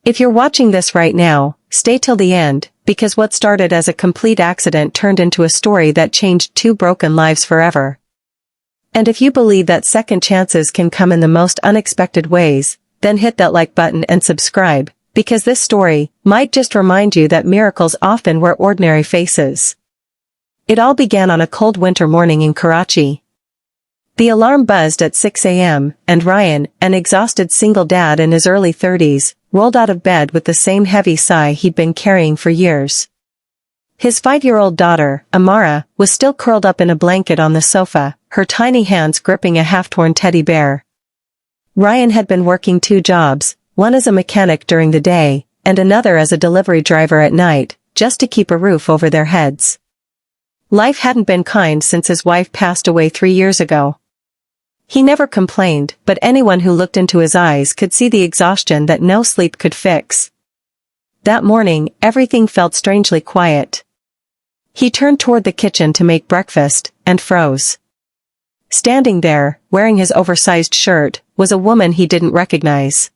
If you're watching this right now, stay till the end, because what started as a complete accident turned into a story that changed two broken lives forever. And if you believe that second chances can come in the most unexpected ways, then hit that like button and subscribe, because this story might just remind you that miracles often wear ordinary faces. It all began on a cold winter morning in Karachi. The alarm buzzed at 6 a.m., and Ryan, an exhausted single dad in his early 30s, rolled out of bed with the same heavy sigh he'd been carrying for years. His 5-year-old daughter, Amara, was still curled up in a blanket on the sofa, her tiny hands gripping a half-torn teddy bear. Ryan had been working 2 jobs, one as a mechanic during the day, and another as a delivery driver at night, just to keep a roof over their heads. Life hadn't been kind since his wife passed away 3 years ago. He never complained, but anyone who looked into his eyes could see the exhaustion that no sleep could fix. That morning, everything felt strangely quiet. He turned toward the kitchen to make breakfast, and froze. Standing there, wearing his oversized shirt, was a woman he didn't recognize.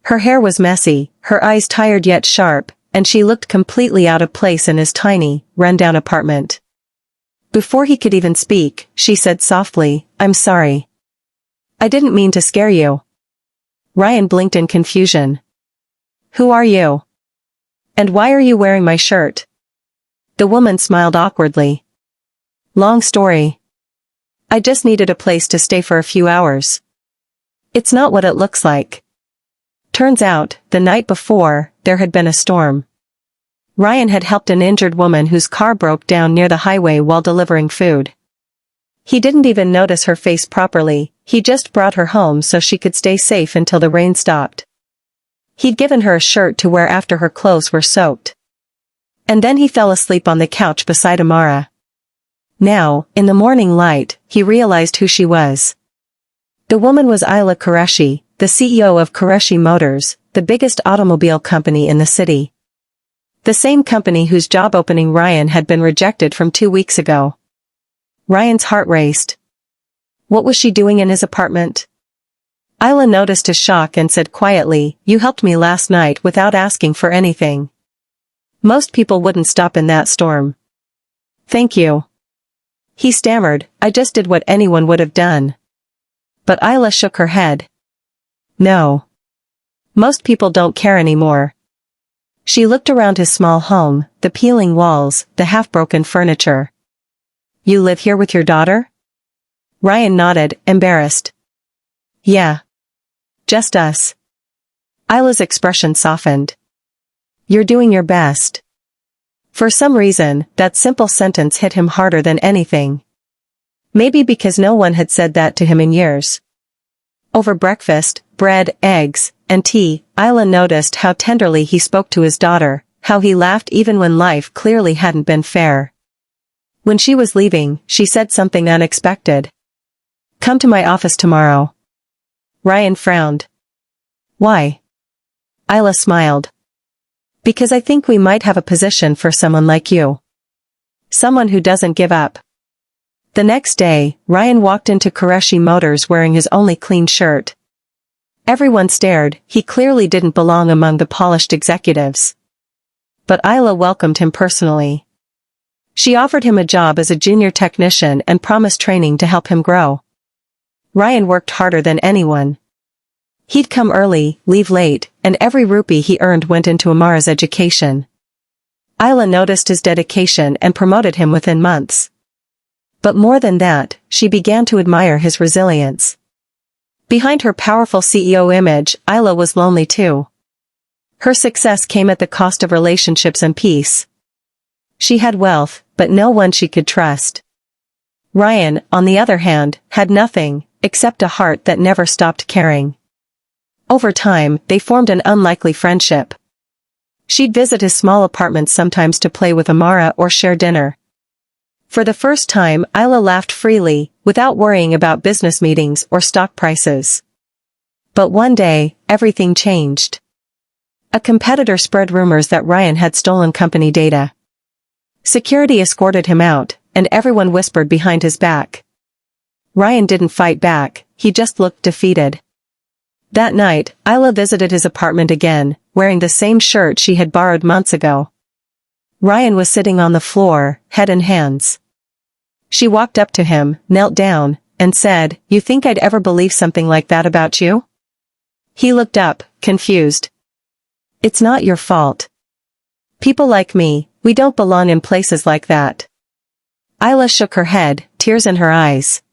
Her hair was messy, her eyes tired yet sharp, and she looked completely out of place in his tiny, run-down apartment. Before he could even speak, she said softly, "I'm sorry. I didn't mean to scare you." Ryan blinked in confusion. "Who are you? And why are you wearing my shirt?" The woman smiled awkwardly. "Long story. I just needed a place to stay for a few hours. It's not what it looks like." Turns out, the night before, there had been a storm. Ryan had helped an injured woman whose car broke down near the highway while delivering food. He didn't even notice her face properly, he just brought her home so she could stay safe until the rain stopped. He'd given her a shirt to wear after her clothes were soaked. And then he fell asleep on the couch beside Amara. Now, in the morning light, he realized who she was. The woman was Ayla Qureshi, the CEO of Qureshi Motors, the biggest automobile company in the city. The same company whose job opening Ryan had been rejected from 2 weeks ago. Ryan's heart raced. What was she doing in his apartment? Ayla noticed his shock and said quietly, "You helped me last night without asking for anything. Most people wouldn't stop in that storm." "Thank you." He stammered, "I just did what anyone would have done." But Ayla shook her head. "No. Most people don't care anymore." She looked around his small home, the peeling walls, the half-broken furniture. "You live here with your daughter?" Ryan nodded, embarrassed. "Yeah. Just us." Ayla's expression softened. "You're doing your best." For some reason, that simple sentence hit him harder than anything. Maybe because no one had said that to him in years. Over breakfast, bread, eggs, and tea, Ayla noticed how tenderly he spoke to his daughter, how he laughed even when life clearly hadn't been fair. When she was leaving, she said something unexpected. "Come to my office tomorrow." Ryan frowned. "Why?" Ayla smiled. "Because I think we might have a position for someone like you. Someone who doesn't give up." The next day, Ryan walked into Qureshi Motors wearing his only clean shirt. Everyone stared, he clearly didn't belong among the polished executives. But Ayla welcomed him personally. She offered him a job as a junior technician and promised training to help him grow. Ryan worked harder than anyone. He'd come early, leave late, and every rupee he earned went into Amara's education. Ayla noticed his dedication and promoted him within months. But more than that, she began to admire his resilience. Behind her powerful CEO image, Ayla was lonely too. Her success came at the cost of relationships and peace. She had wealth, but no one she could trust. Ryan, on the other hand, had nothing, except a heart that never stopped caring. Over time, they formed an unlikely friendship. She'd visit his small apartment sometimes to play with Amara or share dinner. For the first time, Ayla laughed freely, without worrying about business meetings or stock prices. But one day, everything changed. A competitor spread rumors that Ryan had stolen company data. Security escorted him out, and everyone whispered behind his back. Ryan didn't fight back, he just looked defeated. That night, Ayla visited his apartment again, wearing the same shirt she had borrowed months ago. Ryan was sitting on the floor, head in hands. She walked up to him, knelt down, and said, "You think I'd ever believe something like that about you?" He looked up, confused. "It's not your fault. People like me, we don't belong in places like that." Isla shook her head, tears in her eyes.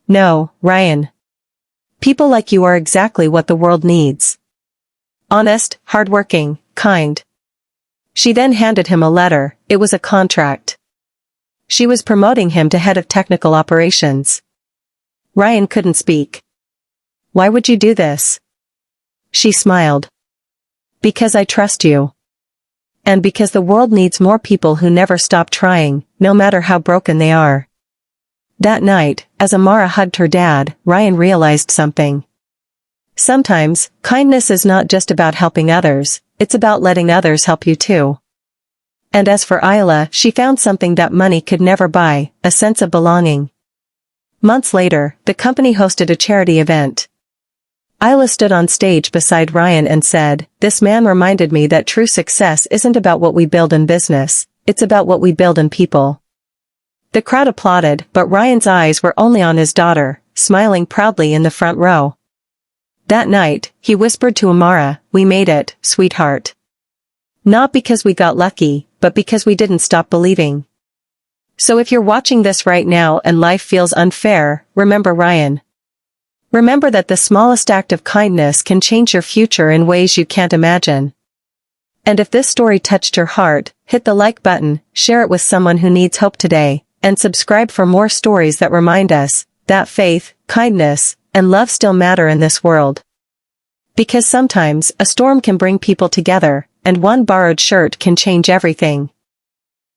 "No, Ryan. People like you are exactly what the world needs. Honest, hardworking, kind." She then handed him a letter. It was a contract. She was promoting him to head of technical operations. Ryan couldn't speak. "Why would you do this?" She smiled. "Because I trust you. And because the world needs more people who never stop trying, no matter how broken they are." That night, as Amara hugged her dad, Ryan realized something. Sometimes, kindness is not just about helping others, it's about letting others help you too. And as for Isla, she found something that money could never buy, a sense of belonging. Months later, the company hosted a charity event. Isla stood on stage beside Ryan and said, "This man reminded me that true success isn't about what we build in business, it's about what we build in people." The crowd applauded, but Ryan's eyes were only on his daughter, smiling proudly in the front row. That night, he whispered to Amara, "We made it, sweetheart. Not because we got lucky, but because we didn't stop believing." So if you're watching this right now and life feels unfair, remember Ryan. Remember that the smallest act of kindness can change your future in ways you can't imagine. And if this story touched your heart, hit the like button, share it with someone who needs hope today, and subscribe for more stories that remind us that faith, kindness, and love still matter in this world. Because sometimes, a storm can bring people together, and one borrowed shirt can change everything.